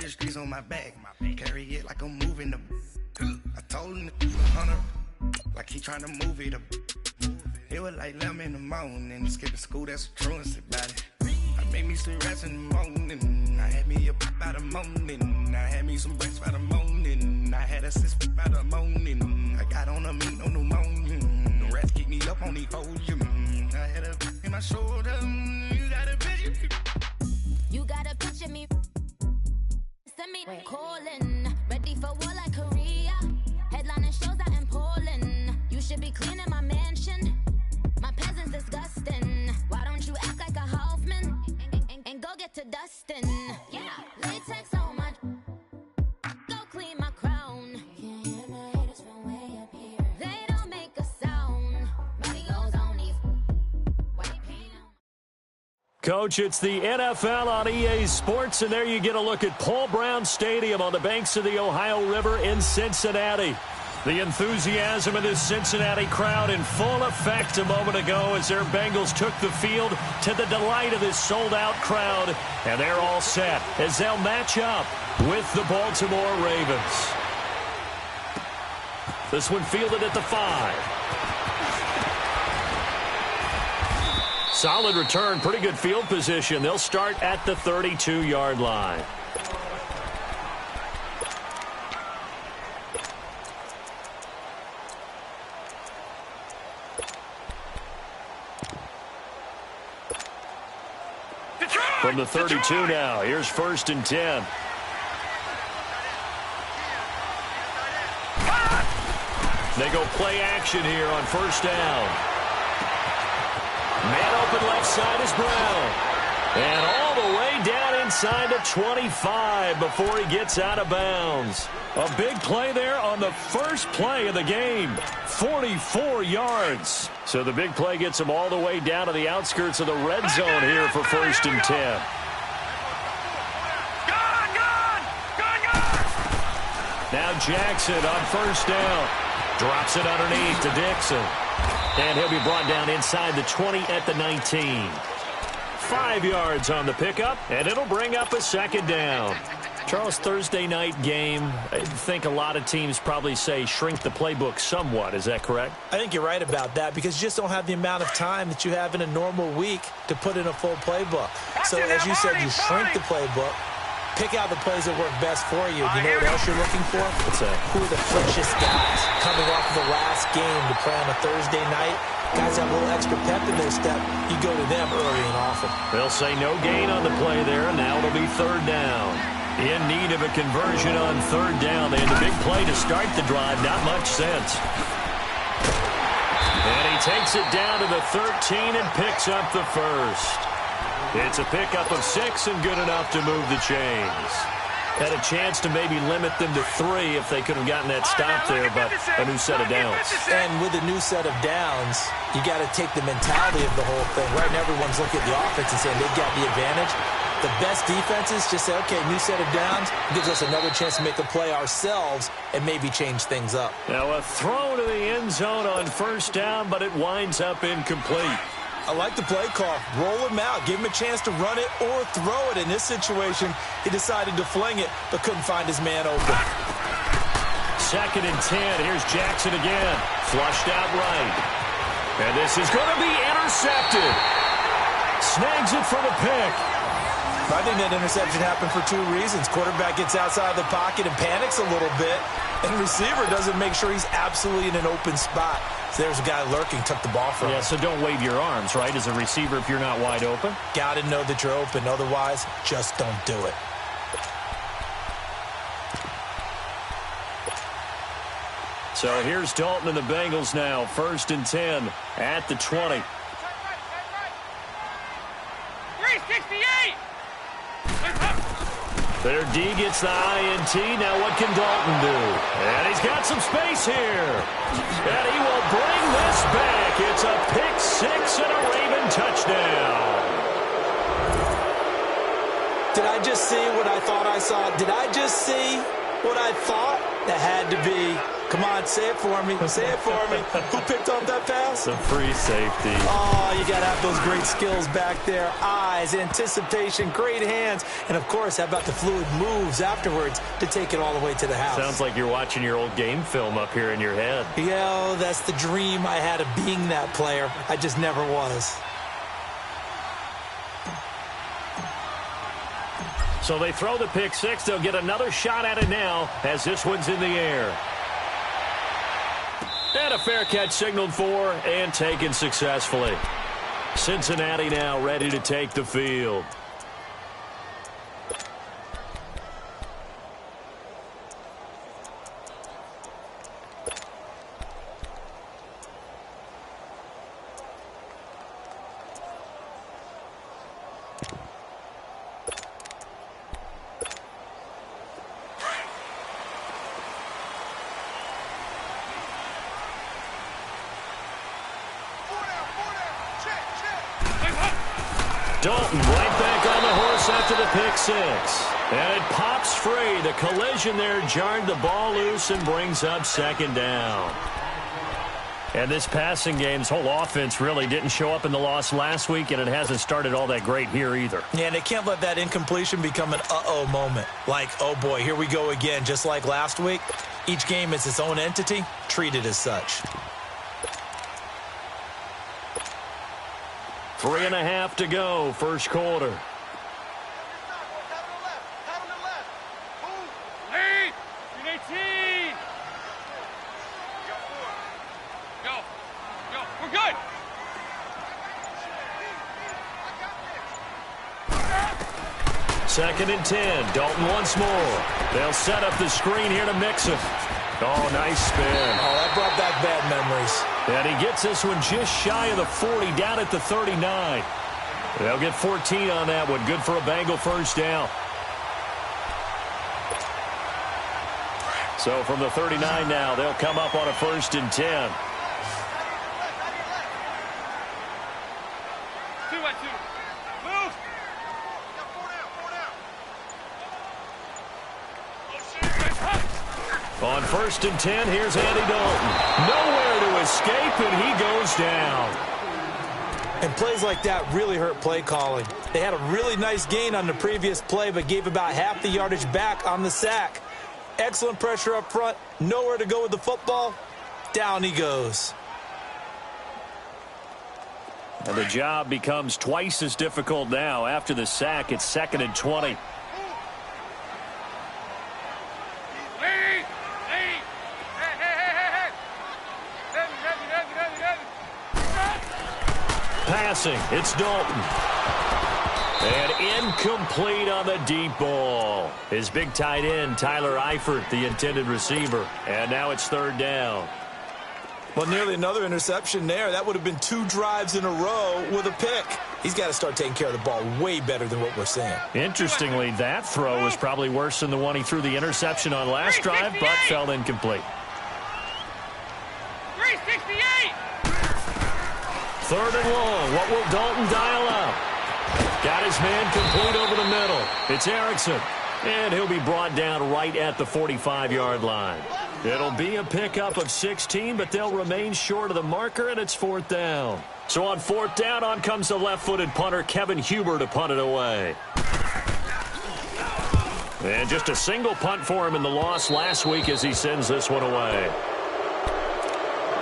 the streets on my back. Carry it like I'm moving the. I told him to 100, like he trying to move it up. It was like 11 in the morning, skipping school, that's a truancy about it. I made me some rest in the morning, I had me up by the morning, I had me some breaks by the morning, I had a sis by the morning, I got on a meat, no pneumonia, the rats keep me up on the podium, I had a in my shoulder, you got a picture. You got a picture me, send me calling, ready for war like Korea, headlining shows out in Poland, you should be cleaning my mansion. My presence disgusting. Why don't you act like a Hoffman and go get to dustin'? Yeah, latex on my. Go clean my crown. Can't hear my haters from way up here. They don't make a sound. Money goes on these white paint. Coach, it's the NFL on EA Sports, and there you get a look at Paul Brown Stadium on the banks of the Ohio River in Cincinnati. The enthusiasm of this Cincinnati crowd in full effect a moment ago as their Bengals took the field to the delight of this sold-out crowd. And they're all set as they'll match up with the Baltimore Ravens. This one fielded at the 5. Solid return, pretty good field position. They'll start at the 32-yard line. From the 32 now, here's 1st and 10. They go play action here on 1st down. Man open left side is Brown. And all the way down inside the 25 before he gets out of bounds. A big play there on the first play of the game. 44 yards. So the big play gets him all the way down to the outskirts of the red zone here for 1st and 10. Now Jackson on 1st down. Drops it underneath to Dixon. And he'll be brought down inside the 20 at the 19. 5 yards on the pickup, and it'll bring up a 2nd down. Charles, Thursday night game, I think a lot of teams probably say shrink the playbook somewhat. Is that correct? I think you're right about that because you just don't have the amount of time that you have in a normal week to put in a full playbook. So as you said, you shrink the playbook, pick out the plays that work best for you. You know what else you're looking for? What's that? Who are the frictious guys coming off of the last game to play on a Thursday night? Guys have a little extra pep in their step. You go to them early and often. They'll say no gain on the play there. Now it'll be 3rd down. In need of a conversion on 3rd down. They had a big play to start the drive. Not much sense. And he takes it down to the 13 and picks up the 1st. It's a pickup of 6 and good enough to move the chains. Had a chance to maybe limit them to 3 if they could have gotten that stop there, but a new set of downs. And with a new set of downs, you got to take the mentality of the whole thing. Right now, everyone's looking at the offense and saying they've got the advantage. The best defenses just say, okay, new set of downs gives us another chance to make a play ourselves and maybe change things up. Now a throw to the end zone on 1st down, but it winds up incomplete. I like the play call. Roll him out. Give him a chance to run it or throw it. In this situation, he decided to fling it, but couldn't find his man open. 2nd and 10. Here's Jackson again. Flushed out right. And this is going to be intercepted. Snags it for the pick. I think that interception happened for 2 reasons. Quarterback gets outside the pocket and panics a little bit, and receiver doesn't make sure he's absolutely in an open spot. So there's a guy lurking, took the ball from him. Yeah, so don't wave your arms, right, as a receiver if you're not wide open. Got to know that you're open. Otherwise, just don't do it. So here's Dalton and the Bengals now. 1st and 10 at the 20. 368! Their D gets the INT. Now what can Dalton do? And he's got some space here. And he will bring this back. It's a pick 6 and a Raven touchdown. Did I just see what I thought I saw? Did I just see What I thought, that had to be, come on, say it for me, say it for me. Who picked off that pass? The free safety. Oh, you got to have those great skills back there. Eyes, anticipation, great hands. And, of course, how about the fluid moves afterwards to take it all the way to the house? Sounds like you're watching your old game film up here in your head. Yeah, that's the dream I had of being that player. I just never was. So they throw the pick six. They'll get another shot at it now as this one's in the air. And a fair catch signaled for and taken successfully. Cincinnati now ready to take the field. Dalton right back on the horse after the pick six. And it pops free. The collision there jarred the ball loose and brings up second down. And this passing game's whole offense really didn't show up in the loss last week, and it hasn't started all that great here either. Yeah, and they can't let that incompletion become an uh-oh moment. Like, oh boy, here we go again, just like last week. Each game is its own entity, treated as such. 3.5 to go, first quarter. Lead! 18! Go. Go. We're good! Second and 10. Dalton once more. They'll set up the screen here to mix it. Oh, nice spin. Oh, that brought back bad memories. And he gets this one just shy of the 40, down at the 39. They'll get 14 on that one. Good for a Bengal first down. So from the 39 now, they'll come up on a 1st and 10. 2-2. Move! On 1st and 10, here's Andy Dalton. Nowhere to escape, and he goes down. And plays like that really hurt play calling. They had a really nice gain on the previous play, but gave about half the yardage back on the sack. Excellent pressure up front. Nowhere to go with the football. Down he goes. And the job becomes twice as difficult now. After the sack, it's 2nd and 20. Passing, it's Dalton. And incomplete on the deep ball. His big tight end, Tyler Eifert, the intended receiver. And now it's 3rd down. Well, nearly another interception there. That would have been 2 drives in a row with a pick. He's got to start taking care of the ball way better than what we're seeing. Interestingly, that throw was probably worse than the one he threw the interception on last drive, but fell incomplete. 368! 3rd and long. What will Dalton dial up? Got his man complete over the middle. It's Erickson. And he'll be brought down right at the 45-yard line. It'll be a pickup of 16, but they'll remain short of the marker, and it's 4th down. So on 4th down, on comes the left-footed punter, Kevin Huber, to punt it away. And just a single punt for him in the loss last week as he sends this one away.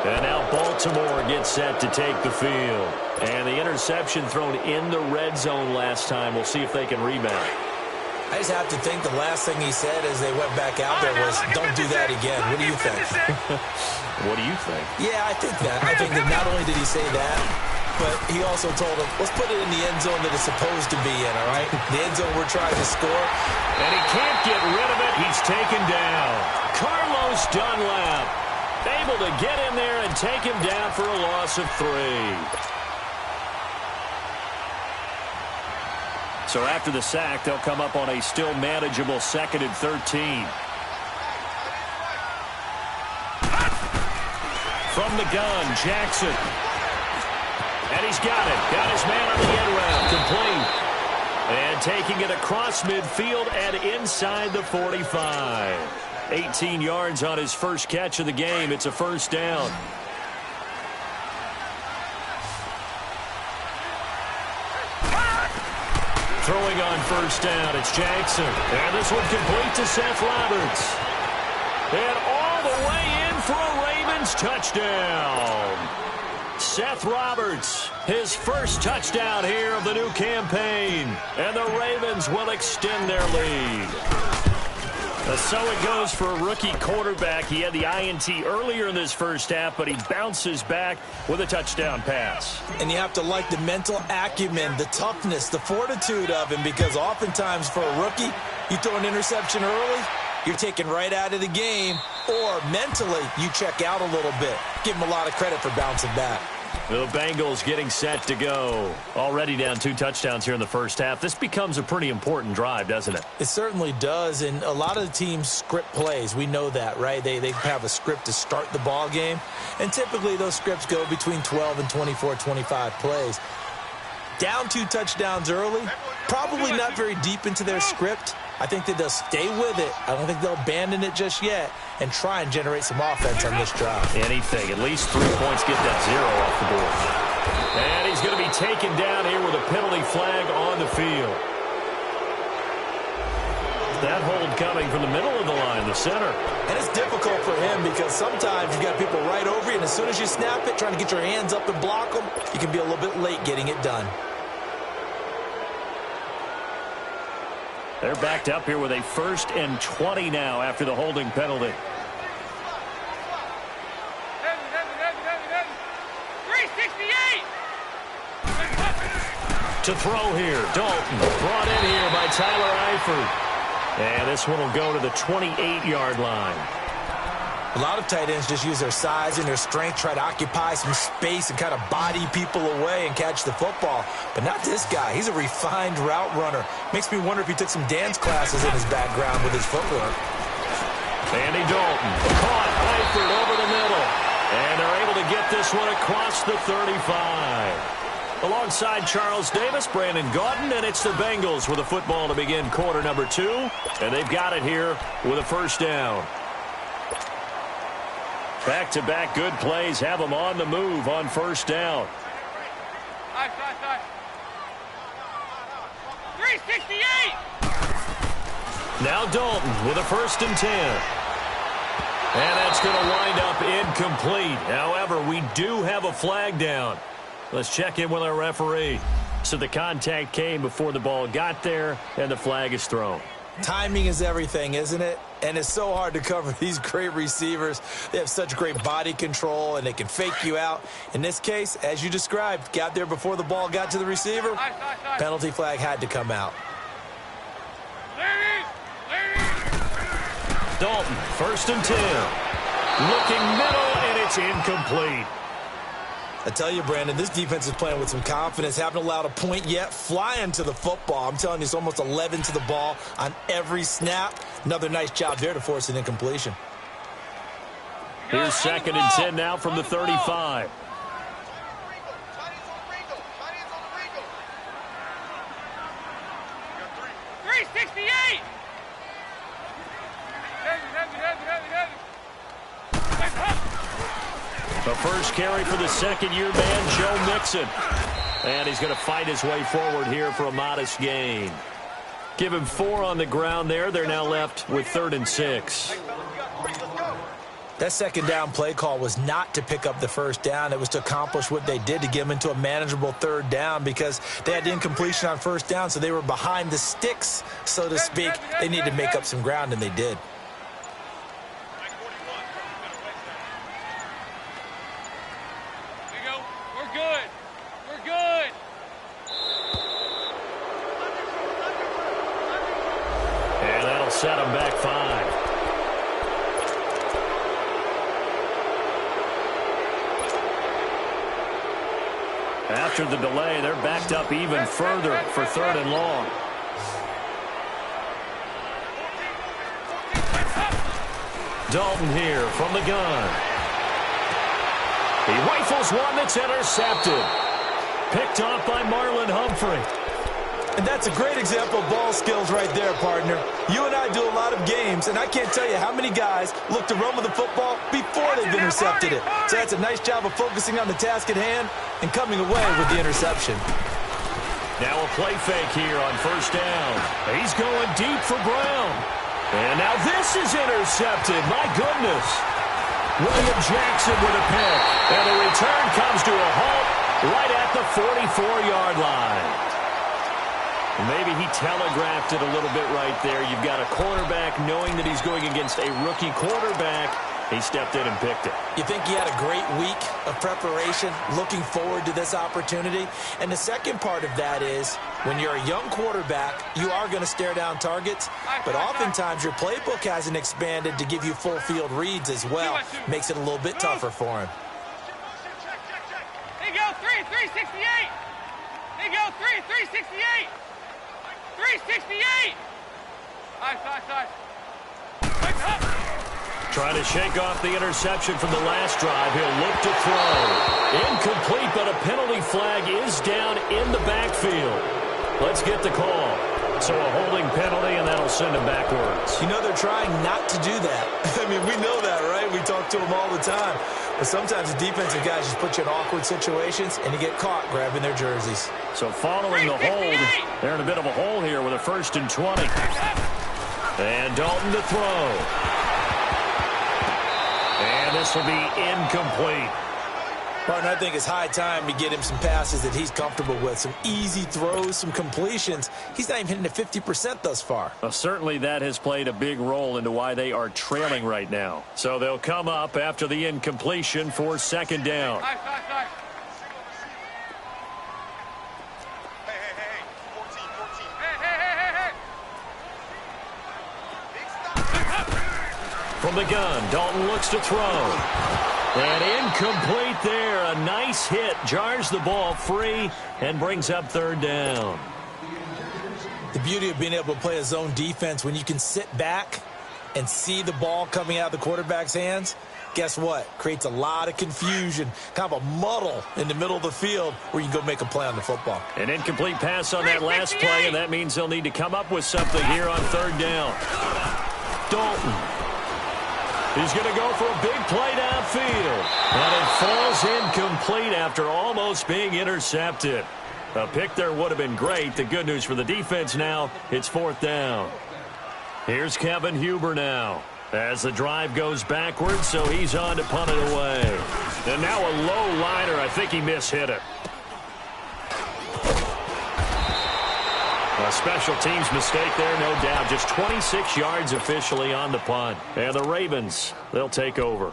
And now Baltimore gets set to take the field. And the interception thrown in the red zone last time. We'll see if they can rebound. I just have to think the last thing he said as they went back out there was, don't do that again. What do you think? What do you think? Yeah, I think that. I think that not only did he say that, but he also told him, let's put it in the end zone that it's supposed to be in, all right? The end zone we're trying to score. And he can't get rid of it. He's taken down. Carlos Dunlap able to get in there and take him down for a loss of 3. So after the sack, they'll come up on a still manageable 2nd and 13. From the gun, Jackson. And he's got it. Got his man on the end round. Complete. And taking it across midfield and inside the 45. 18 yards on his first catch of the game. It's a first down. Throwing on first down, it's Jackson. And this one complete to Seth Roberts. And all the way in for a Ravens touchdown. Seth Roberts, his first touchdown here of the new campaign. And the Ravens will extend their lead. So it goes for a rookie quarterback. He had the INT earlier in this first half, but he bounces back with a touchdown pass. And you have to like the mental acumen, the toughness, the fortitude of him, because oftentimes for a rookie, you throw an interception early, you're taken right out of the game, or mentally you check out a little bit. Give him a lot of credit for bouncing back. The Bengals getting set to go. Already down 2 touchdowns here in the first half. This becomes a pretty important drive, doesn't it? It certainly does, and a lot of the teams script plays. We know that, right? They have a script to start the ball game, and typically those scripts go between 12 and 24, 25 plays. Down 2 touchdowns early, probably not very deep into their script. I think that they'll stay with it. I don't think they'll abandon it just yet and try and generate some offense on this drive. Anything. At least 3 points, get that 0 off the board. And he's going to be taken down here with a penalty flag on the field. That hold coming from the middle of the line, the center. And it's difficult for him because sometimes you got people right over you, and as soon as you snap it, trying to get your hands up and block them, you can be a little bit late getting it done. They're backed up here with a 1st and 20 now after the holding penalty. 368! To throw here, Dalton brought in here by Tyler Eifert. And this one will go to the 28-yard line. A lot of tight ends just use their size and their strength, try to occupy some space and kind of body people away and catch the football. But not this guy. He's a refined route runner. Makes me wonder if he took some dance classes in his background with his footwork. Andy Dalton caught Eifert over the middle. And they're able to get this one across the 35. Alongside Charles Davis, Brandon Gaudin, and it's the Bengals with a football to begin quarter number 2. And they've got it here with a first down. Back-to-back good plays have them on the move on first down. 368! Now Dalton with a 1st and 10. And that's going to wind up incomplete. However, we do have a flag down. Let's check in with our referee. So the contact came before the ball got there, and the flag is thrown. Timing is everything, isn't it? And it's so hard to cover these great receivers. They have such great body control, and they can fake you out. In this case, as you described, got there before the ball got to the receiver. Penalty flag had to come out. Dalton, 1st and 10. Looking middle, and it's incomplete. I tell you, Brandon, this defense is playing with some confidence. Haven't allowed a point yet. Flying to the football. I'm telling you, it's almost 11 to the ball on every snap. Another nice job there to force an incompletion. Here's 2nd and 10 now from the 35. The first carry for the second-year man, Joe Mixon. And he's going to fight his way forward here for a modest gain. Give him 4 on the ground there. They're now left with 3rd and 6. That second down play call was not to pick up the first down. It was to accomplish what they did, to get them into a manageable 3rd down, because they had incompletion on first down, so they were behind the sticks, so to speak. They needed to make up some ground, and they did. Set them back 5. After the delay, they're backed up even further for 3rd and long. Dalton here from the gun. He rifles one that's intercepted. Picked off by Marlon Humphrey. And that's a great example of ball skills right there, partner. You and I do a lot of games, and I can't tell you how many guys look to run with the football before they've intercepted it. So that's a nice job of focusing on the task at hand and coming away with the interception. Now a play fake here on first down. He's going deep for Brown. And now this is intercepted. My goodness. William Jackson with a pick. And the return comes to a halt right at the 44-yard line. Maybe he telegraphed it a little bit right there. You've got a quarterback knowing that he's going against a rookie quarterback. He stepped in and picked it. You think he had a great week of preparation, looking forward to this opportunity? And the second part of that is, when you're a young quarterback, you are going to stare down targets, but oftentimes your playbook hasn't expanded to give you full field reads as well. Makes it a little bit tougher for him. They go 368. They go 368. 368. Nice. Trying to shake off the interception from the last drive. He'll look to throw. Incomplete, but a penalty flag is down in the backfield. Let's get the call. So a holding penalty, and that'll send him backwards. You know, they're trying not to do that. I mean, we know that, right? We talk to them all the time. But sometimes the defensive guys just put you in awkward situations, and you get caught grabbing their jerseys. So following the hold, they're in a bit of a hole here with a 1st and 20. And Dalton to throw. And this will be incomplete. Partner, I think it's high time to get him some passes that he's comfortable with. Some easy throws, some completions. He's not even hitting the 50% thus far. Well, certainly that has played a big role into why they are trailing right now. So they'll come up after the incompletion for 2nd down. Nice. From the gun, Dalton looks to throw. And incomplete there. A nice hit. Jars the ball free and brings up 3rd down. The beauty of being able to play a zone defense when you can sit back and see the ball coming out of the quarterback's hands, guess what? Creates a lot of confusion, kind of a muddle in the middle of the field where you can go make a play on the football. An incomplete pass on that last play, and that means they'll need to come up with something here on 3rd down. Dalton. He's going to go for a big play downfield. And it falls incomplete after almost being intercepted. A pick there would have been great. The good news for the defense now, it's 4th down. Here's Kevin Huber now as the drive goes backwards, so he's on to punt it away. And now a low liner. I think he mishit it. A special teams mistake there, no doubt. Just 26 yards officially on the punt. And the Ravens, they'll take over.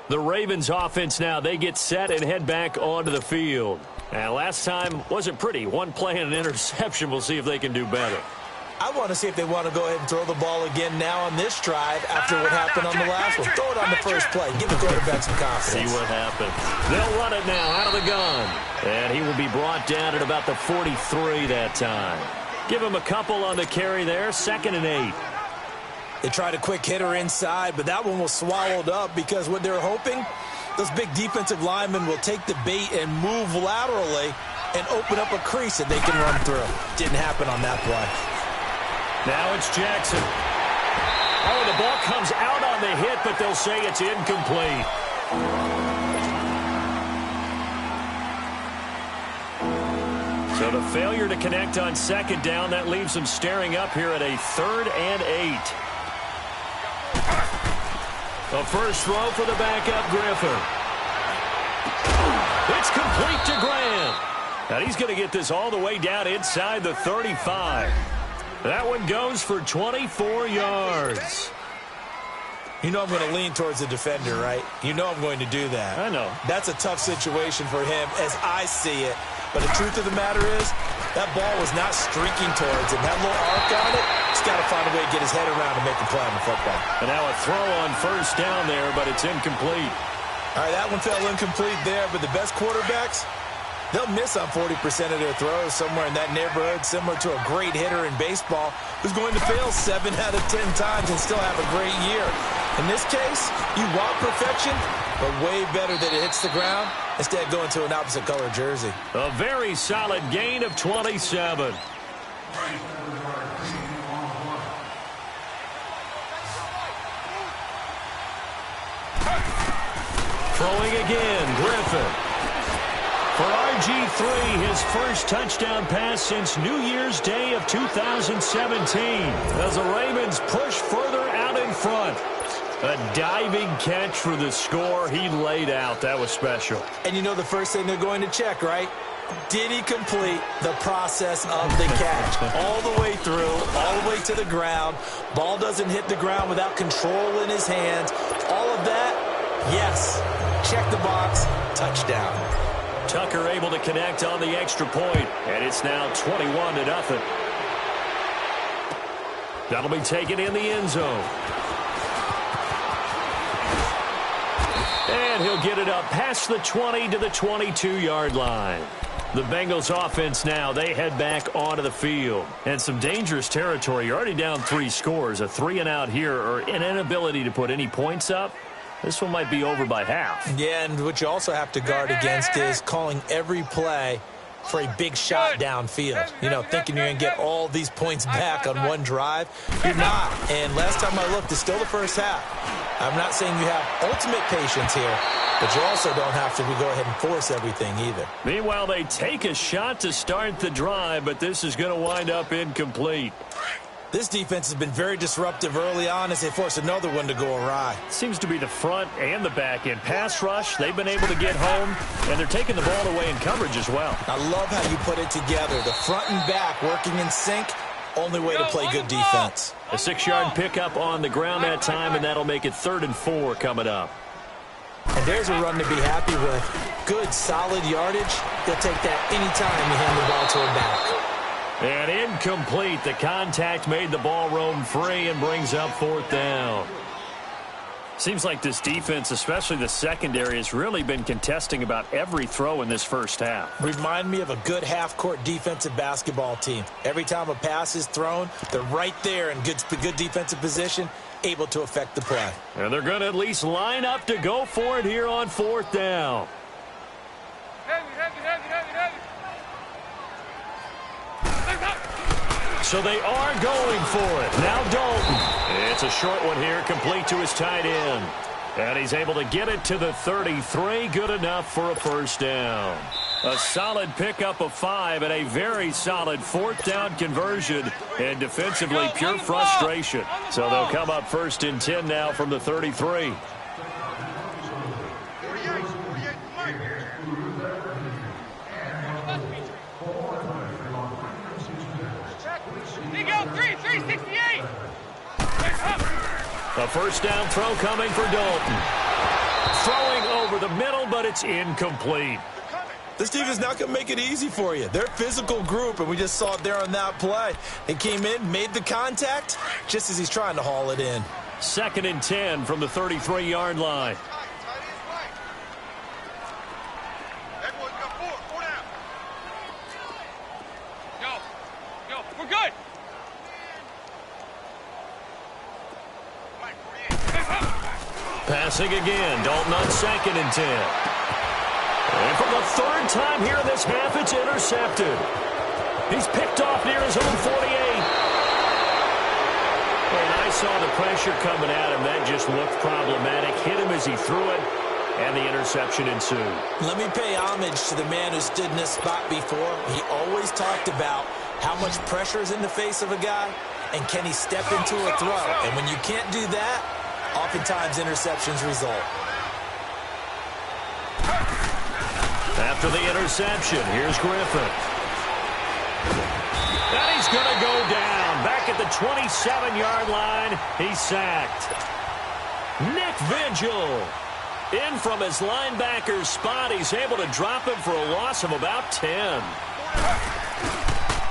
The Ravens offense now, they get set and head back onto the field. And last time wasn't pretty. One play and an interception. We'll see if they can do better. I want to see if they want to go ahead and throw the ball again now on this drive after what happened on the last one. Throw it on the first play. Give the quarterback some confidence. See what happens. They'll run it now out of the gun. And he will be brought down at about the 43 that time. Give him a couple on the carry there. 2nd and 8. They tried a quick hitter inside, but that one was swallowed up because what they're hoping, those big defensive linemen will take the bait and move laterally and open up a crease that they can run through. Didn't happen on that play. Now it's Jackson. Oh, the ball comes out on the hit, but they'll say it's incomplete. So the failure to connect on 2nd down, that leaves them staring up here at a 3rd and 8. A first throw for the backup Griffin. It's complete to Graham. And he's going to get this all the way down inside the 35. That one goes for 24 yards. You know I'm going to lean towards the defender, right? You know I'm going to do that. I know. That's a tough situation for him as I see it. But the truth of the matter is, that ball was not streaking towards him. That little arc on it, he's got to find a way to get his head around and make a play on the football. And now a throw on first down there, but it's incomplete. All right, that one fell incomplete there, but the best quarterbacks, they'll miss on 40% of their throws somewhere in that neighborhood, similar to a great hitter in baseball who's going to fail 7 out of 10 times and still have a great year. In this case, you want perfection, but way better that it hits the ground instead of going to an opposite color jersey. A very solid gain of 27. Throwing again, Griffin. For RG3, his first touchdown pass since New Year's Day of 2017. As the Ravens push further out in front. A diving catch for the score. He laid out. That was special. And you know the first thing they're going to check, right? Did he complete the process of the catch? All the way through, all the way to the ground. Ball doesn't hit the ground without control in his hands. All of that, yes. Check the box, touchdown. Tucker able to connect on the extra point, and it's now 21-0. That'll be taken in the end zone. And he'll get it up past the 20 to the 22-yard line. The Bengals offense now, they head back onto the field. And some dangerous territory. You're already down 3 scores. A 3-and-out here, or an inability to put any points up. This one might be over by half. Yeah, and what you also have to guard against is calling every play for a big shot downfield. You know, thinking you're going to get all these points back on one drive. You're not. And last time I looked, it's still the first half. I'm not saying you have ultimate patience here, but you also don't have to go ahead and force everything either. Meanwhile, they take a shot to start the drive, but this is going to wind up incomplete. This defense has been very disruptive early on as they force another one to go awry. Seems to be the front and the back end. Pass rush, they've been able to get home, and they're taking the ball away in coverage as well. I love how you put it together. The front and back working in sync. Only way to play good defense. A 6-yard pickup on the ground that time, and that'll make it 3rd and 4 coming up. And there's a run to be happy with. Good, solid yardage. They'll take that anytime you hand the ball to a back. And incomplete. The contact made the ball roam free and brings up 4th down. Seems like this defense, especially the secondary, has really been contesting about every throw in this first half. Remind me of a good half-court defensive basketball team. Every time a pass is thrown, they're right there in good defensive position, able to affect the play. And they're going to at least line up to go for it here on 4th down. So they are going for it. Now Dalton. It's a short one here, complete to his tight end. And he's able to get it to the 33. Good enough for a first down. A solid pickup of 5 and a very solid 4th down conversion. And defensively, pure frustration. So they'll come up 1st and 10 now from the 33. A first down throw coming for Dalton. Throwing over the middle, but it's incomplete. This team is not going to make it easy for you. They're a physical group, and we just saw it there on that play. They came in, made the contact, just as he's trying to haul it in. 2nd and 10 from the 33-yard line. We're good. Passing again, Dalton on 2nd and 10. And for the 3rd time here in this half, it's intercepted. He's picked off near his own 48. And I saw the pressure coming at him. That just looked problematic. Hit him as he threw it, and the interception ensued. Let me pay homage to the man who stood in this spot before. He always talked about how much pressure is in the face of a guy, and can he step into a throw. And when you can't do that, oftentimes interceptions result. After the interception, here's Griffin. And he's going to go down. Back at the 27-yard line, he's sacked. Nick Vigil. In from his linebacker's spot, he's able to drop him for a loss of about 10.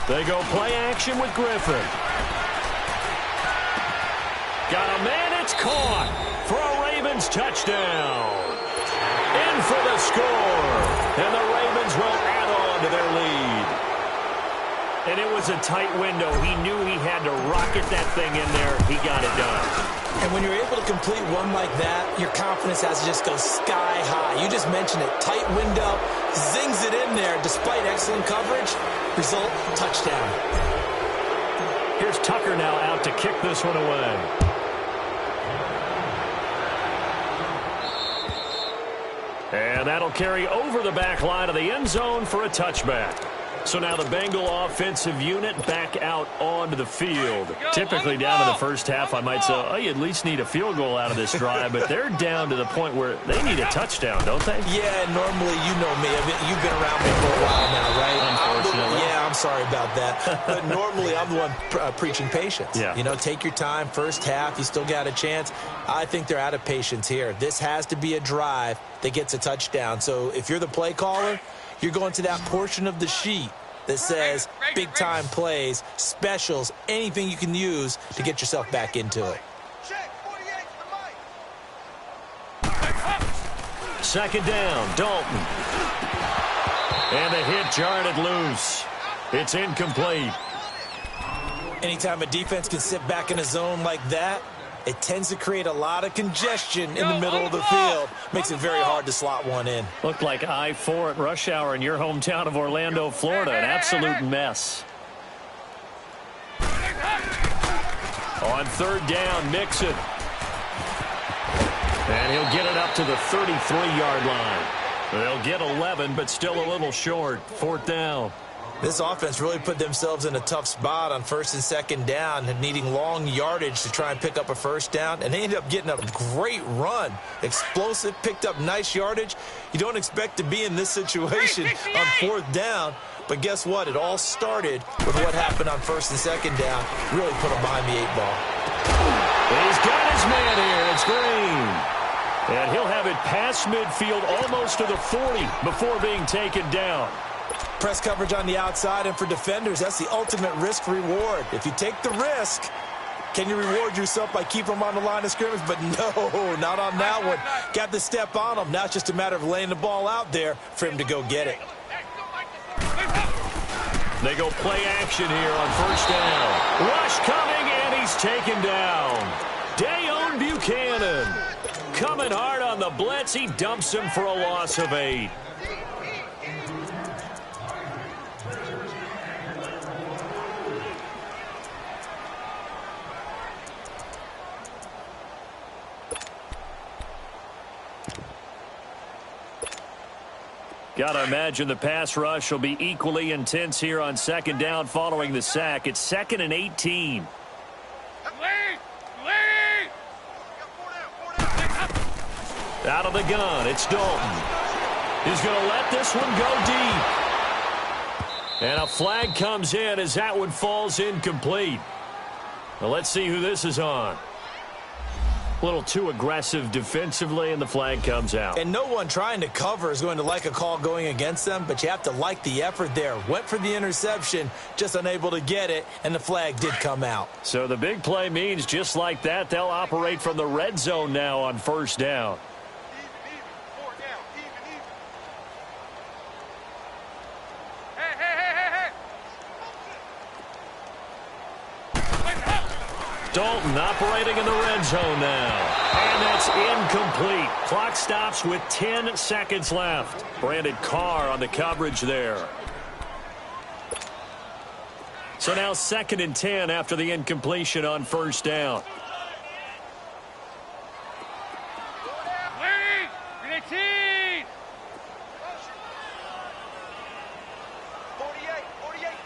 They go play action with Griffin. Got a man, it's caught for a Ravens touchdown. In for the score, and the Ravens will add on to their lead. And it was a tight window. He knew he had to rocket that thing in there. He got it done. And when you're able to complete one like that, your confidence has to just go sky high. You just mentioned it. Tight window, zings it in there despite excellent coverage. Result, touchdown. kicker now out to kick this one away. And that'll carry over the back line of the end zone for a touchback. So now the Bengal offensive unit back out onto the field. Typically down in the first half, I might say, oh, you at least need a field goal out of this drive, but they're down to the point where they need a touchdown, don't they? Yeah, normally, you know me. You've been around me for a while now, right? Unfortunately. I'm sorry about that. But normally, I'm the one preaching patience. Yeah. You know, take your time. First half, you still got a chance. I think they're out of patience here. This has to be a drive that gets a touchdown. So if you're the play caller, you're going to that portion of the sheet that says big-time plays, specials, anything you can use to get yourself back into it. Second down, Dalton. And the hit jarred it loose. It's incomplete. Anytime a defense can sit back in a zone like that, it tends to create a lot of congestion in the middle of the field. Makes it very hard to slot one in. Looked like I-4 at rush hour in your hometown of Orlando, Florida. An absolute mess. On third down, Mixon. And he'll get it up to the 33-yard line. They'll get 11, but still a little short. Fourth down. This offense really put themselves in a tough spot on first and second down, needing long yardage to try and pick up a first down, and they ended up getting a great run. Explosive, picked up nice yardage. You don't expect to be in this situation on fourth down, but guess what? It all started with what happened on first and second down. Really put them behind the 8-ball. He's got his man here. It's Green. And he'll have it past midfield almost to the 40 before being taken down. Press coverage on the outside, and for defenders, that's the ultimate risk-reward. If you take the risk, can you reward yourself by keeping them on the line of scrimmage? But no, not on that one. Got the step on him. Now it's just a matter of laying the ball out there for him to go get it. They go play action here on first down. Rush coming, and he's taken down. Dayon Buchanan coming hard on the blitz. He dumps him for a loss of 8. Got to imagine the pass rush will be equally intense here on second down following the sack. It's 2nd and 18. Out of the gun, it's Dalton. He's going to let this one go deep. And a flag comes in as that one falls incomplete. Well, let's see who this is on. A little too aggressive defensively, and the flag comes out. And no one trying to cover is going to like a call going against them, but you have to like the effort there. Went for the interception, just unable to get it, and the flag did come out. So the big play means just like that, they'll operate from the red zone now on first down. Dalton operating in the red zone now. And that's incomplete. Clock stops with 10 seconds left. Brandon Carr on the coverage there. So now 2nd and 10 after the incompletion on first down.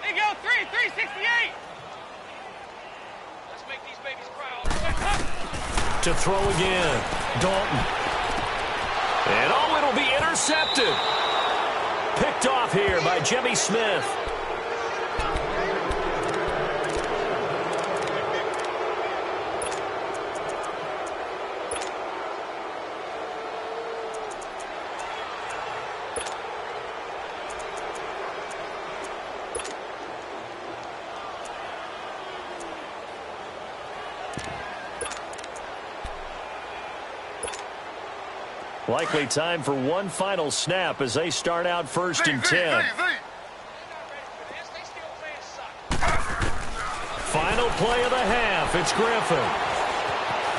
They go 368. To throw again, Dalton. And oh, it'll be intercepted. Picked off here by Jimmy Smith. Likely time for one final snap as they start out 1st and 10. Final play of the half. It's Griffin.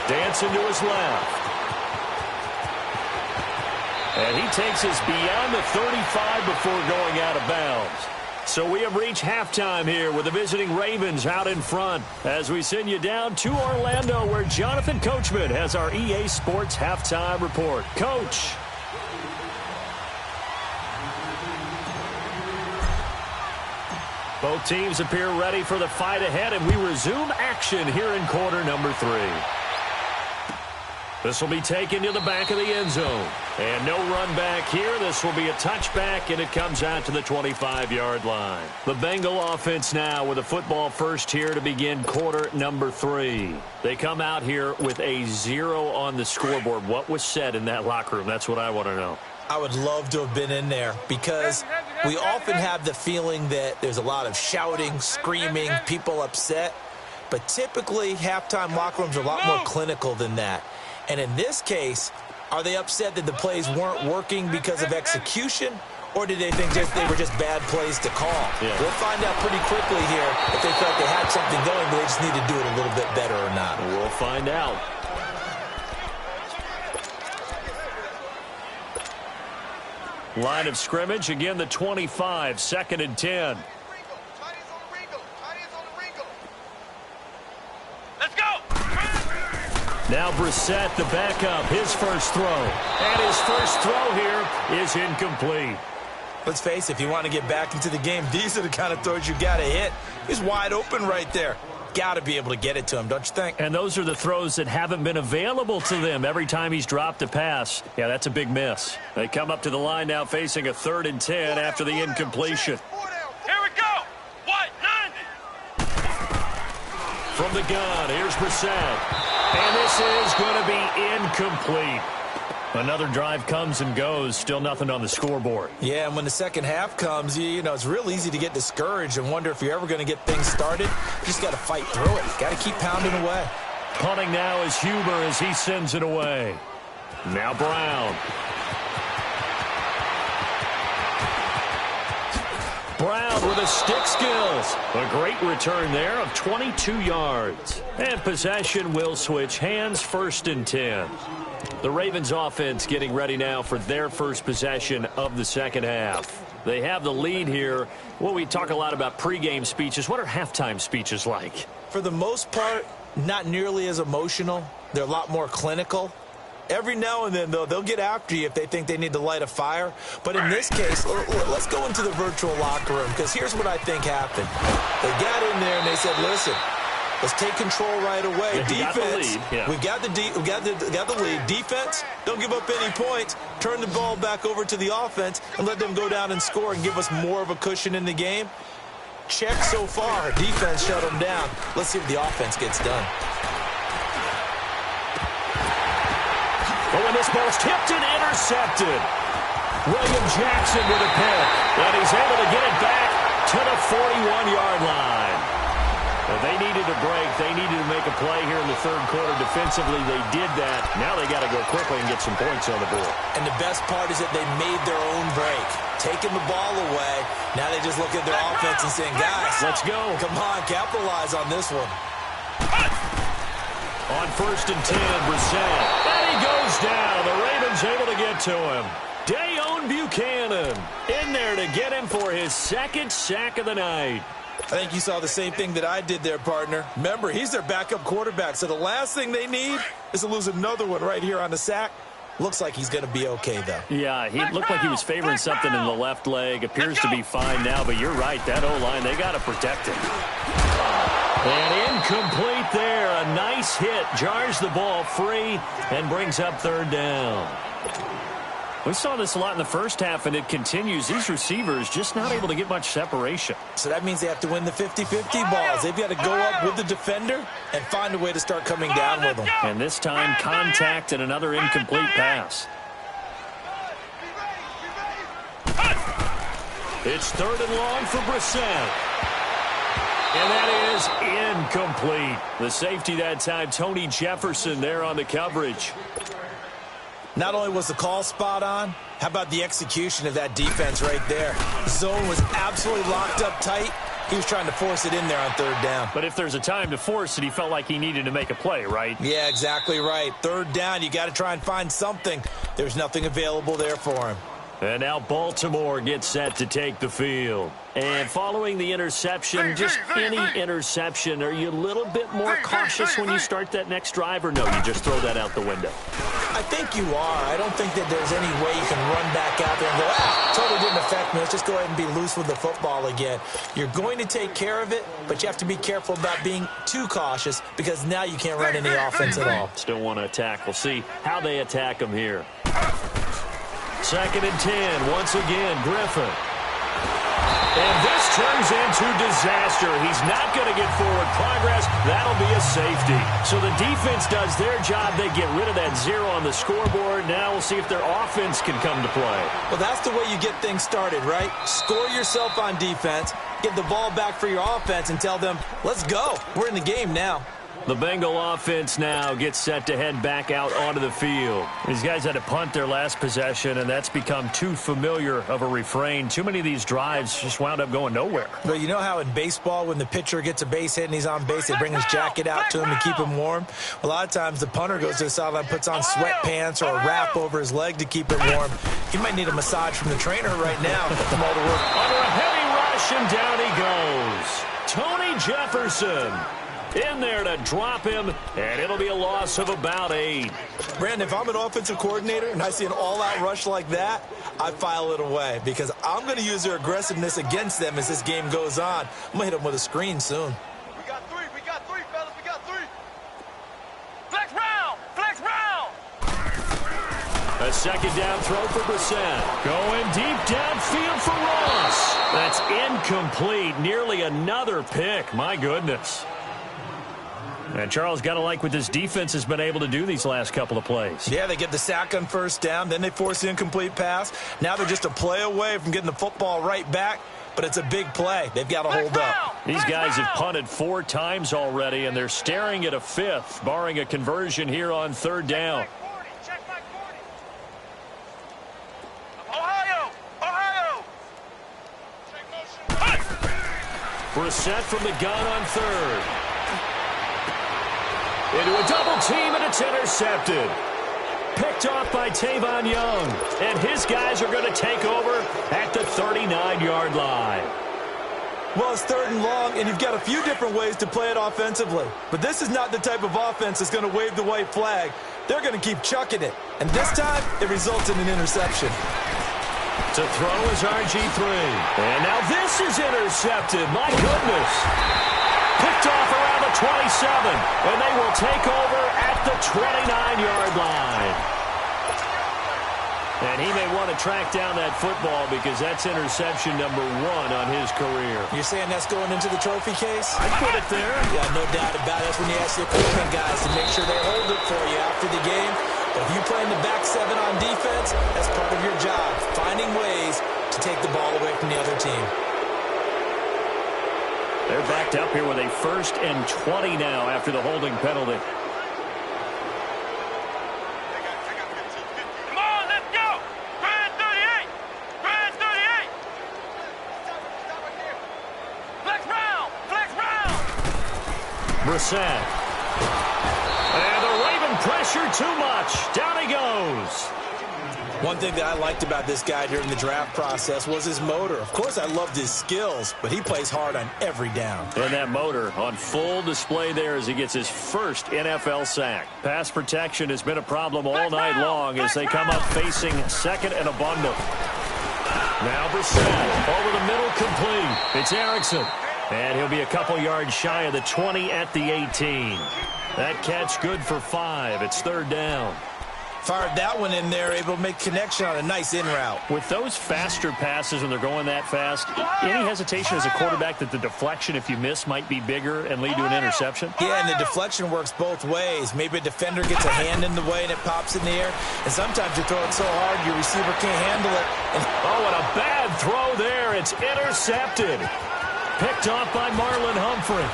Dancing to his left. And he takes us beyond the 35 before going out of bounds. So we have reached halftime here with the visiting Ravens out in front as we send you down to Orlando where Jonathan Coachman has our EA Sports halftime report. Coach. Both teams appear ready for the fight ahead, and we resume action here in quarter number 3. This will be taken to the back of the end zone. And no run back here. This will be a touchback, and it comes out to the 25-yard line. The Bengal offense now with a football first here to begin quarter number 3. They come out here with a 0 on the scoreboard. What was said in that locker room? That's what I want to know. I would love to have been in there because we often have the feeling that there's a lot of shouting, screaming, people upset. But typically, halftime locker rooms are a lot more clinical than that. And in this case, are they upset that the plays weren't working because of execution, or did they think they were just bad plays to call? Yeah. We'll find out pretty quickly here if they felt they had something going, but they just need to do it a little bit better or not. We'll find out. Line of scrimmage, again the 25, 2nd and 10. Now Brissett, the backup, his first throw. And his first throw here is incomplete. Let's face it, if you want to get back into the game, these are the kind of throws you got to hit. He's wide open right there. Got to be able to get it to him, don't you think? And those are the throws that haven't been available to them every time he's dropped a pass. Yeah, that's a big miss. They come up to the line now facing a 3rd and 10 after the incompletion. Here we go. What? 90. From the gun, here's Brissett. And this is going to be incomplete. Another drive comes and goes. Still nothing on the scoreboard. Yeah, and when the second half comes, you know, it's real easy to get discouraged and wonder if you're ever going to get things started. You just got to fight through it. Got to keep pounding away. Punting now is Huber as he sends it away. Now Brown. Brown with a stick skills. A great return there of 22 yards. And possession will switch hands, 1st and 10. The Ravens offense getting ready now for their first possession of the second half. They have the lead here. Well, we talk a lot about pregame speeches. What are halftime speeches like? For the most part, not nearly as emotional. They're a lot more clinical. Every now and then, though, they'll get after you if they think they need to light a fire. But in this case, let's go into the virtual locker room, because here's what I think happened. They got in there and they said, listen, let's take control right away. Defense, we've got the lead. Defense, don't give up any points. Turn the ball back over to the offense and let them go down and score and give us more of a cushion in the game. Check so far. Defense shut them down. Let's see what the offense gets done. Oh, and this ball's tipped and intercepted. William Jackson with a pick. And he's able to get it back to the 41-yard line. Well, they needed a break. They needed to make a play here in the third quarter. Defensively, they did that. Now they got to go quickly and get some points on the board. And the best part is that they made their own break. Taking the ball away. Now they just look at their offense and saying, guys, let's go. Come on, capitalize on this one. On 1st and 10, Brissett. And he goes down. The Ravens able to get to him. Dayon Buchanan in there to get him for his 2nd sack of the night. I think you saw the same thing that I did there, partner. Remember, he's their backup quarterback, so the last thing they need is to lose another one right here on the sack. Looks like he's going to be okay, though. Yeah, he looked like he was favoring something in the left leg. Appears to be fine now, but you're right. That O-line, they got to protect him. And incomplete there. A nice hit. Jars the ball free and brings up 3rd down. We saw this a lot in the first half, and it continues. These receivers just not able to get much separation. So that means they have to win the 50-50 balls. They've got to go up with the defender and find a way to start coming down with them. And this time, contact and another incomplete pass. It's 3rd and long for Brissett. And that is incomplete. The safety that time, Tony Jefferson there on the coverage. Not only was the call spot on, how about the execution of that defense right there? Zone was absolutely locked up tight. He was trying to force it in there on 3rd down. But if there's a time to force it, he felt like he needed to make a play, right? Yeah, exactly right. 3rd down, you got to try and find something. There's nothing available there for him. And now Baltimore gets set to take the field. And following the interception, just any interception, are you a little bit more cautious when you start that next drive, or no, you just throw that out the window? I think you are. I don't think that there's any way you can run back out there and go, totally didn't affect me. Let's just go ahead and be loose with the football again. You're going to take care of it, but you have to be careful about being too cautious because now you can't run any offense at all. Still want to attack. We'll see how they attack them here. 2nd and 10. Once again, Griffin. And this turns into disaster. He's not going to get forward progress. That'll be a safety. So the defense does their job. They get rid of that 0 on the scoreboard. Now we'll see if their offense can come to play. Well, that's the way you get things started, right? Score yourself on defense, get the ball back for your offense, and tell them, let's go. We're in the game now. The Bengal offense now gets set to head back out onto the field. These guys had to punt their last possession, and that's become too familiar of a refrain. Too many of these drives just wound up going nowhere. But you know how in baseball, when the pitcher gets a base hit and he's on base, they bring his jacket out to him to keep him warm? A lot of times the punter goes to the sideline, puts on sweatpants or a wrap over his leg to keep him warm. He might need a massage from the trainer right now. From all the work. Under a heavy rush, and down he goes. Tony Jefferson in there to drop him, and it'll be a loss of about 8. Brandon, if I'm an offensive coordinator and I see an all-out rush like that, I file it away because I'm going to use their aggressiveness against them as this game goes on. I'm going to hit them with a screen soon. We got three, fellas, we got 3. Flex round, flex round. A 2nd down throw for Brissett. Going deep downfield for Ross. That's incomplete. Nearly another pick. My goodness. And Charles, got to like what this defense has been able to do these last couple of plays. Yeah, they get the sack on 1st down, then they force the incomplete pass. Now they're just a play away from getting the football right back, but it's a big play. They've got to hold up. These guys have punted 4 times already, and they're staring at a 5th, barring a conversion here on 3rd down. Check my 40. Ohio. Brissett from the gun on 3rd. Into a double team, and it's intercepted. Picked off by Tavon Young. And his guys are going to take over at the 39-yard line. Well, it's 3rd and long, and you've got a few different ways to play it offensively. But this is not the type of offense that's going to wave the white flag. They're going to keep chucking it. And this time, it results in an interception. To throw is RG3. And now this is intercepted. My goodness. Picked off around the 27, and they will take over at the 29-yard line. And he may want to track down that football because that's interception number 1 on his career. You're saying that's going into the trophy case? I'd put it there. Yeah, no doubt about it. That's when you ask the equipment guys to make sure they hold it for you after the game. But if you play in the back 7 on defense, that's part of your job, finding ways to take the ball away from the other team. They're backed up here with a 1st and 20 now after the holding penalty. Come on, let's go. Grand 38. Flex round. Brissett. And the Raven pressure too much. Down he goes. One thing that I liked about this guy during the draft process was his motor. Of course, I loved his skills, but he plays hard on every down. And that motor on full display there as he gets his 1st NFL sack. Pass protection has been a problem all night long as they come up facing 2nd and a bundle. Now Brissett over the middle, complete. It's Erickson. And he'll be a couple yards shy of the 20 at the 18. That catch good for 5. It's 3rd down. Fired that one in there, able to make connection on a nice in route. With those faster passes when they're going that fast, any hesitation as a quarterback that the deflection, if you miss, might be bigger and lead to an interception? Yeah, and the deflection works both ways. Maybe a defender gets a hand in the way and it pops in the air. And sometimes you throw it so hard your receiver can't handle it. Oh, and a bad throw there. It's intercepted. Picked off by Marlon Humphrey.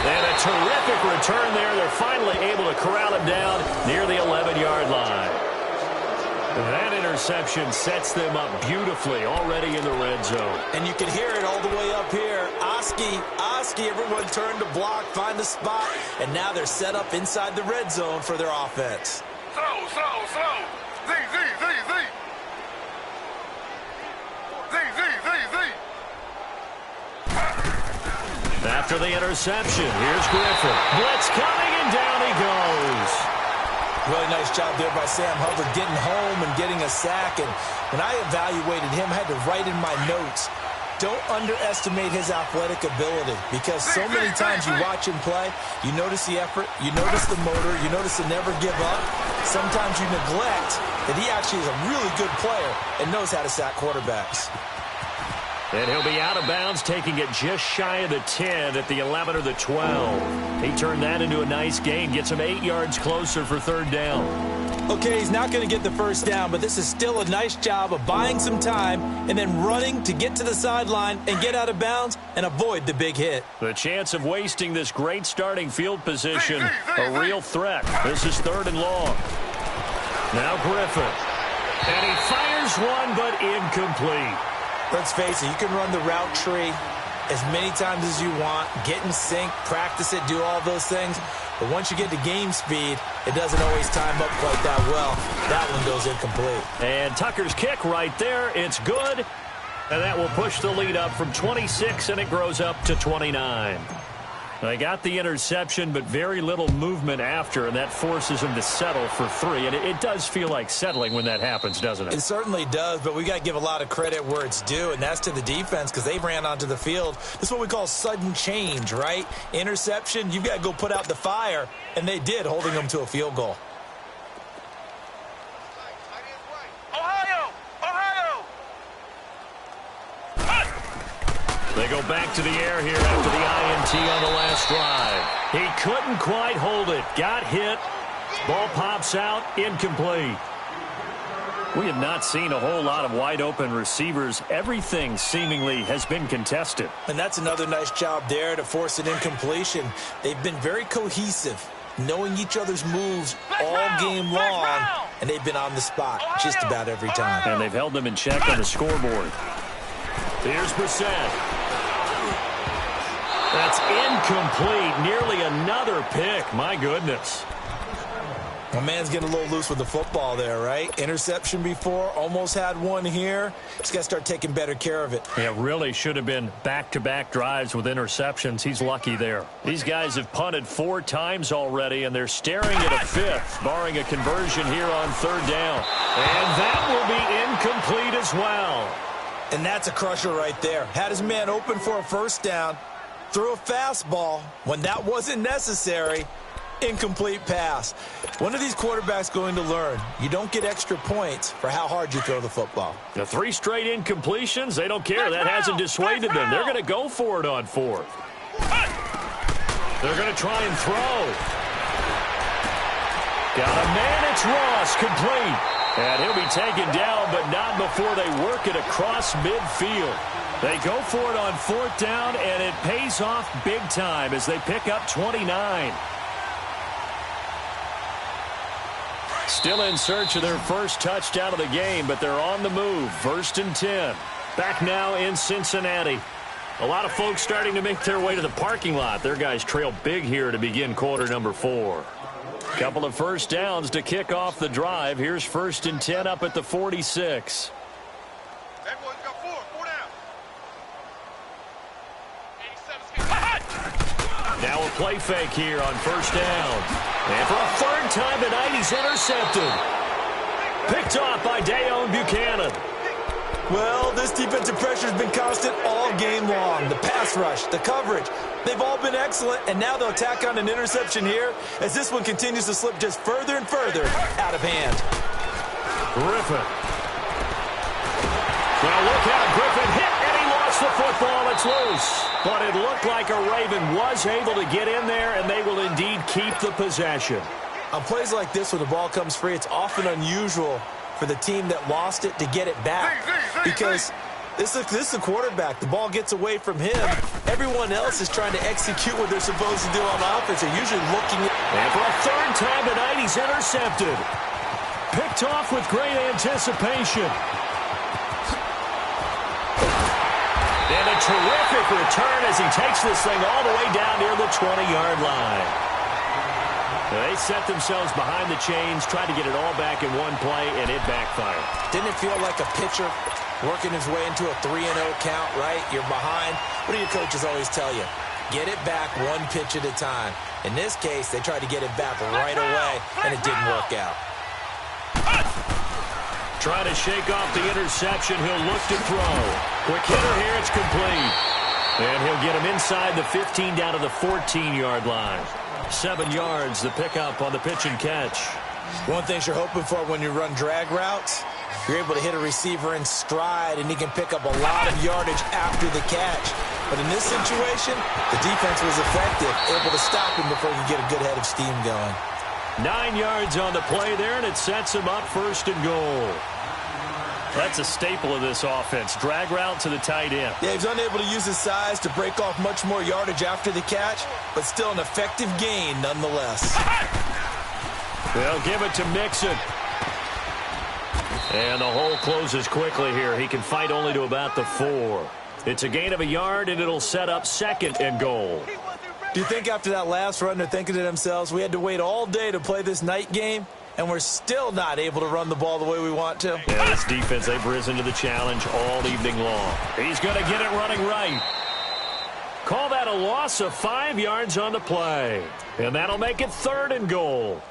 And a terrific return there. They're finally able to corral him down near the 11-yard line. That interception sets them up beautifully already in the red zone. And you can hear it all the way up here. Oski, everyone turned to block, find the spot, and now they're set up inside the red zone for their offense. Slow. ZZ. After the interception, here's Griffin. Blitz coming, and down he goes. Really nice job there by Sam Hubbard getting home and getting a sack. And when I evaluated him, I had to write in my notes, don't underestimate his athletic ability, because so many times you watch him play, you notice the effort, you notice the motor, you notice the never give up. Sometimes you neglect that he actually is a really good player and knows how to sack quarterbacks. And he'll be out of bounds, taking it just shy of the 10 at the 11 or the 12. He turned that into a nice gain, gets him 8 yards closer for third down. Okay, he's not going to get the first down, but this is still a nice job of buying some time and then running to get to the sideline and get out of bounds and avoid the big hit. The chance of wasting this great starting field position, a real threat. This is third and long. Now Griffin. And he fires one, but incomplete. Let's face it, you can run the route tree as many times as you want, get in sync, practice it, do all those things. But once you get to game speed, it doesn't always time up quite that well. That one goes incomplete. And Tucker's kick right there. It's good. And that will push the lead up from 26, and it grows up to 29. They got the interception, but very little movement after, and that forces them to settle for 3. And it does feel like settling when that happens, doesn't it? It certainly does, but we got to give a lot of credit where it's due, and that's to the defense, because they ran onto the field. This is what we call sudden change, right? Interception, you've got to go put out the fire, and they did, holding them to a field goal. They go back to the air here after the INT on the last drive. He couldn't quite hold it. Got hit. Ball pops out. Incomplete. We have not seen a whole lot of wide-open receivers. Everything seemingly has been contested. And that's another nice job there to force an incompletion. They've been very cohesive, knowing each other's moves all game long, and they've been on the spot just about every time. And they've held them in check on the scoreboard. Here's Brissett. That's incomplete. Nearly another pick. My goodness. My man's getting a little loose with the football there, right? Interception before, almost had one here. Just got to start taking better care of it. Yeah, really should have been back-to-back drives with interceptions. He's lucky there. These guys have punted 4 times already, and they're staring at a 5th, barring a conversion here on third down. And that will be incomplete as well. And that's a crusher right there. Had his man open for a first down, threw a fastball when that wasn't necessary. Incomplete pass. When are these quarterbacks going to learn? You don't get extra points for how hard you throw the football. The 3 straight incompletions, they don't care. That hasn't dissuaded them. They're going to go for it on 4th. They're going to try and throw. Got a man, it's Ross, complete. And he'll be taken down, but not before they work it across midfield. They go for it on 4th down, and it pays off big time as they pick up 29. Still in search of their first touchdown of the game, but they're on the move. 1st and 10. Back now in Cincinnati. A lot of folks starting to make their way to the parking lot. Their guys trail big here to begin quarter number 4. Couple of first downs to kick off the drive. Here's 1st and 10 up at the 46. Everyone's got 4 down. Now a play fake here on 1st down. And for a 3rd time tonight, he's intercepted. Picked off by Dayon Buchanan. Well, this defensive pressure has been constant all game long. The pass rush, the coverage, they've all been excellent, and now they'll tack on an interception here as this one continues to slip just further and further out of hand. Griffin. Well, look out. Griffin hit, and he lost the football. It's loose. But it looked like a Raven was able to get in there, and they will indeed keep the possession. On plays like this, when the ball comes free, it's often unusual for the team that lost it to get it back, because this is a quarterback. The ball gets away from him. Everyone else is trying to execute what they're supposed to do on offense. They're usually looking. And for a 3rd time tonight, he's intercepted. Picked off with great anticipation. And a terrific return as he takes this thing all the way down near the 20-yard line. They set themselves behind the chains, tried to get it all back in one play, and it backfired. Didn't it feel like a pitcher working his way into a 3-0 count, right? You're behind. What do your coaches always tell you? Get it back one pitch at a time. In this case, they tried to get it back right away, and it didn't work out. Trying to shake off the interception. He'll look to throw. Quick hitter here. It's complete. And he'll get him inside the 15 down to the 14-yard line. 7 yards, the pickup on the pitch and catch. One thing you're hoping for when you run drag routes, you're able to hit a receiver in stride, and he can pick up a lot of yardage after the catch. But in this situation, the defense was effective, able to stop him before he could get a good head of steam going. 9 yards on the play there, and it sets him up 1st and goal. That's a staple of this offense. Drag route to the tight end. Yeah, he's unable to use his size to break off much more yardage after the catch, but still an effective gain nonetheless. They'll give it to Mixon. And the hole closes quickly here. He can fight only to about the 4. It's a gain of a yard, and it'll set up 2nd and goal. Do you think after that last run they're thinking to themselves, we had to wait all day to play this night game, and we're still not able to run the ball the way we want to? Yeah, this defense, they've risen to the challenge all evening long. He's going to get it running right. Call that a loss of 5 yards on the play. And that'll make it 3rd and goal.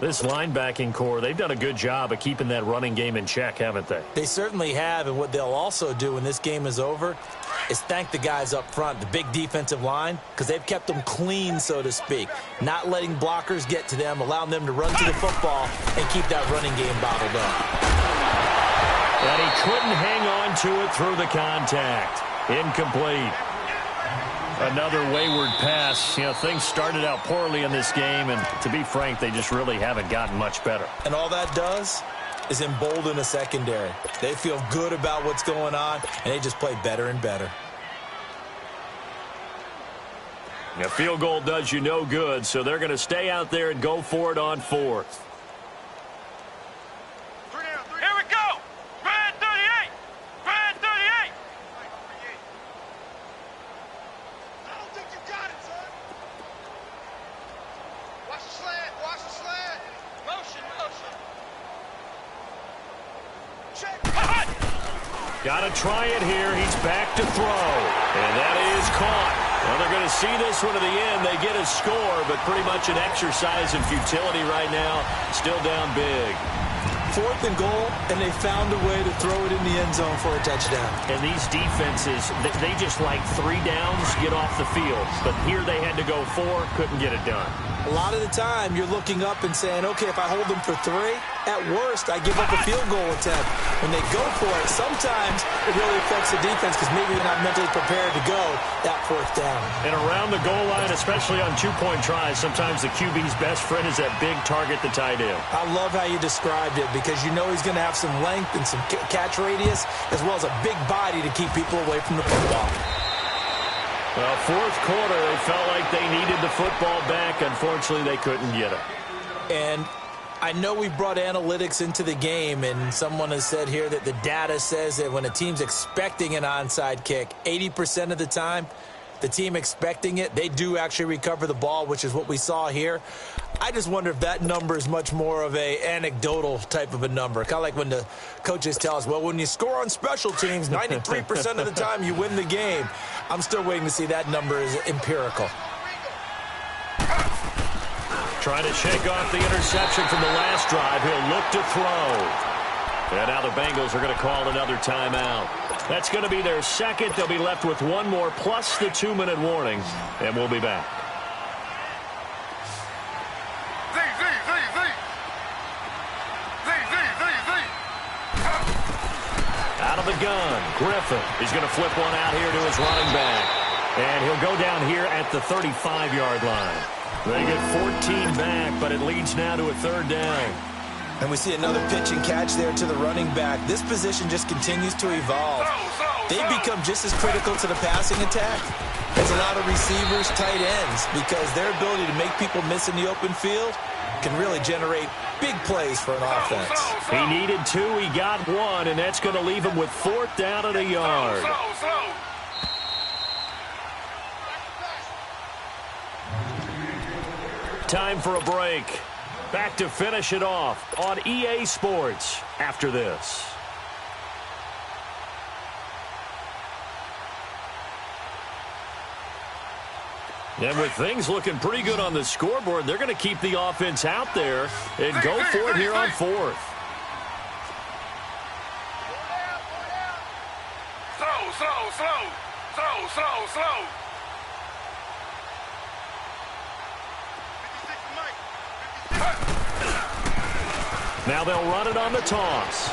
This linebacking core, they've done a good job of keeping that running game in check, haven't they? They certainly have, and what they'll also do when this game is over is thank the guys up front, the big defensive line, because they've kept them clean, so to speak, not letting blockers get to them, allowing them to run to the football and keep that running game bottled up. And he couldn't hang on to it through the contact. Incomplete. Another wayward pass. You know, things started out poorly in this game, and to be frank, they just really haven't gotten much better. And all that does is embolden the secondary. They feel good about what's going on, and they just play better and better. A field goal does you no good, so they're going to stay out there and go for it on 4th. Here we go! Red 38! Red 38! I don't think you got it, son. Watch the slant, watch the slant. Motion, motion. Check. Got to try it here. He's back to throw. And that is caught. Well, they're going to see this one to the end. They get a score, but pretty much an exercise in futility right now. Still down big. 4th and goal, and they found a way to throw it in the end zone for a touchdown. And these defenses, they just like 3 downs, get off the field. But here they had to go 4, couldn't get it done. A lot of the time, you're looking up and saying, okay, if I hold them for 3, at worst, I give up a field goal attempt. When they go for it, sometimes it really affects the defense because maybe they're not mentally prepared to go that 4th down. And around the goal line, especially on 2-point tries, sometimes the QB's best friend is that big target, the tight end. I love how you described it because you know he's going to have some length and some catch radius as well as a big body to keep people away from the football. Well, 4th quarter, they felt like they needed the football back. Unfortunately, they couldn't get it. And I know we brought analytics into the game, and someone has said here that the data says that when a team's expecting an onside kick, 80% of the time, the team expecting it, they do actually recover the ball, which is what we saw here. I just wonder if that number is much more of a anecdotal type of a number. Kind of like when the coaches tell us, well, when you score on special teams, 93% of the time you win the game. I'm still waiting to see that number is empirical. Trying to shake off the interception from the last drive. He'll look to throw. And now the Bengals are going to call another timeout. That's going to be their 2nd. They'll be left with 1 more plus the 2-minute warning. And we'll be back. Out of the gun, Griffin. He's going to flip one out here to his running back. And he'll go down here at the 35-yard line. They get 14 back, but it leads now to a 3rd down. And we see another pitch and catch there to the running back. This position just continues to evolve. They've become just as critical to the passing attack as a lot of receivers, tight ends, because their ability to make people miss in the open field can really generate big plays for an offense. He needed 2, he got 1, and that's going to leave him with 4th down and a yard. Time for a break. Back to finish it off on EA Sports after this. And with things looking pretty good on the scoreboard, they're going to keep the offense out there and go for it here on fourth. Slow. Now they'll run it on the toss.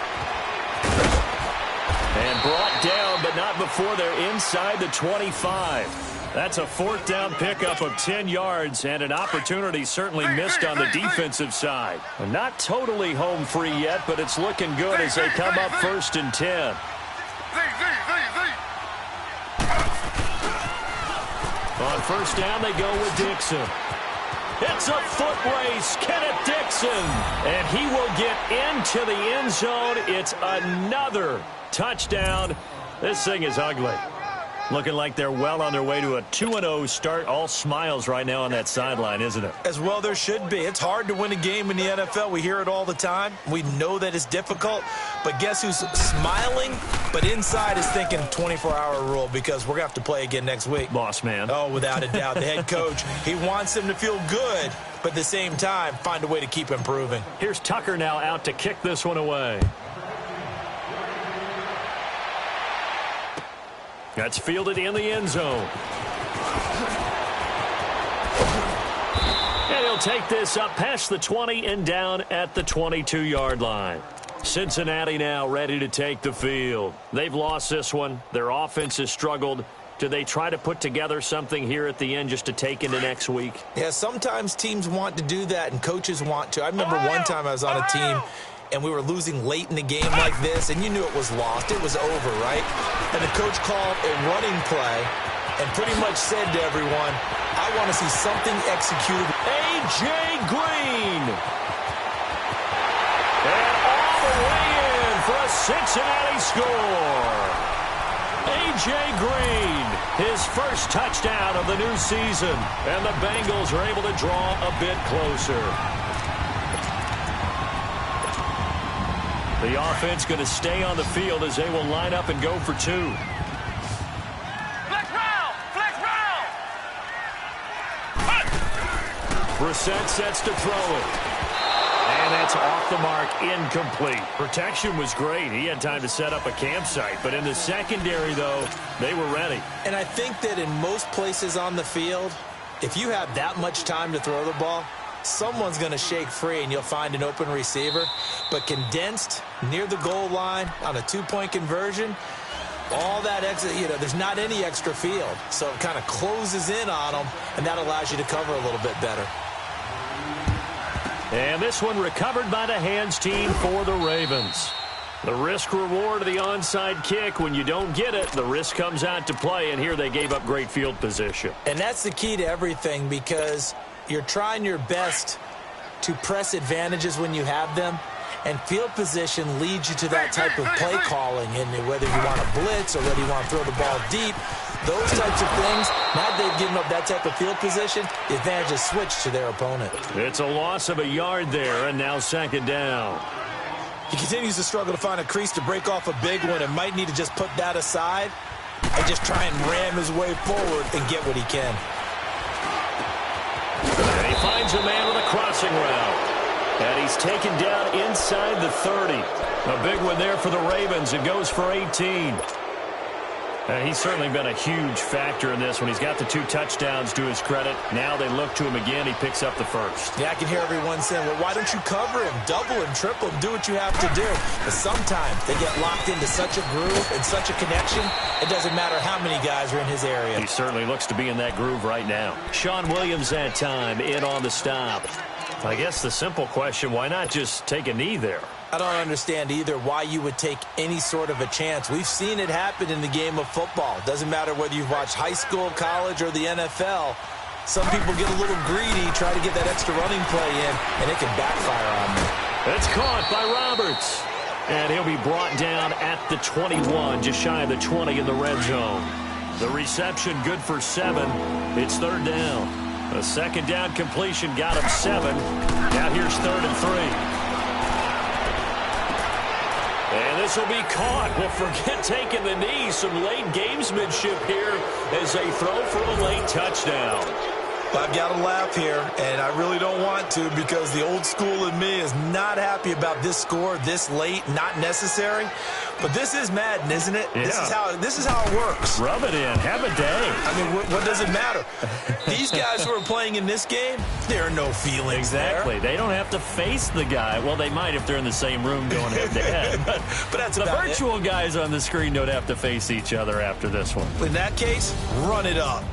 And brought down, but not before they're inside the 25. That's a fourth down pickup of 10 yards and an opportunity certainly missed on the defensive side. Not totally home free yet, but it's looking good as they come up 1st and 10. On first down, they go with Dixon. It's a foot race. Kenneth Dixon. And he will get into the end zone. It's another touchdown. This thing is ugly. Looking like they're well on their way to a 2-0 start. All smiles right now on that sideline, isn't it? As well there should be. It's hard to win a game in the NFL. We hear it all the time. We know that it's difficult. But guess who's smiling, but inside is thinking 24-hour rule because we're going to have to play again next week. Boss man. Oh, without a doubt. The head coach, he wants them to feel good, but at the same time, find a way to keep improving. Here's Tucker now out to kick this one away. That's fielded in the end zone. And he'll take this up past the 20 and down at the 22-yard line. Cincinnati now ready to take the field. They've lost this one. Their offense has struggled. Do they try to put together something here at the end just to take into next week? Yeah, sometimes teams want to do that and coaches want to. I remember one time I was on a team and we were losing late in the game like this, and you knew it was lost. It was over, right? And the coach called a running play and pretty much said to everyone, I want to see something executed. A.J. Green. And all the way in for a Cincinnati score. A.J. Green, his first touchdown of the new season. And the Bengals are able to draw a bit closer. The offense going to stay on the field as they will line up and go for two. Flex round! Brissett sets to throw it. And that's off the mark, incomplete. Protection was great. He had time to set up a campsite. But in the secondary, though, they were ready. And I think that in most places on the field, if you have that much time to throw the ball, someone's going to shake free and you'll find an open receiver. But condensed near the goal line on a two-point conversion, all that extra, there's not any extra field. So it kind of closes in on them, and that allows you to cover a little bit better. And this one recovered by the hands team for the Ravens. The risk-reward of the onside kick, when you don't get it, the risk comes out to play, and here they gave up great field position. And that's the key to everything, because you're trying your best to press advantages when you have them, and field position leads you to that type of play calling. And whether you want to blitz or whether you want to throw the ball deep, those types of things, now they've given up that type of field position, the advantage is switched to their opponent. It's a loss of a yard there, and now second down. He continues to struggle to find a crease to break off a big one and might need to just put that aside and just try and ram his way forward and get what he can. And he finds a man with a crossing route. And he's taken down inside the 30. A big one there for the Ravens. It goes for 18. He's certainly been a huge factor in this one. He's got the 2 touchdowns to his credit. Now they look to him again. He picks up the first. Yeah, I can hear everyone saying, well, why don't you cover him, double him, triple him, do what you have to do. But sometimes they get locked into such a groove and such a connection, it doesn't matter how many guys are in his area. He certainly looks to be in that groove right now. Sean Williams that time in on the stop. I guess the simple question, why not just take a knee there? I don't understand either why you would take any sort of a chance. We've seen it happen in the game of football. Doesn't matter whether you've watched high school, college, or the NFL. Some people get a little greedy, try to get that extra running play in, and it can backfire on them. It's caught by Roberts. And he'll be brought down at the 21, just shy of the 20 in the red zone. The reception good for 7. It's third down. A second down completion got him 7. Now here's 3rd and 3. And this will be caught. Well, forget taking the knee. Some late gamesmanship here as they throw for a late touchdown. I've got to laugh here, and I really don't want to because the old school in me is not happy about this score this late, not necessary. But this is Madden, isn't it? Yeah. This is how it works. Rub it in. Have a day. I mean, what does it matter? These guys who are playing in this game, there are no feelings Exactly. there. They don't have to face the guy. Well, they might if they're in the same room going head-to-head. but that's the about virtual guys on the screen don't have to face each other after this one. In that case, run it up.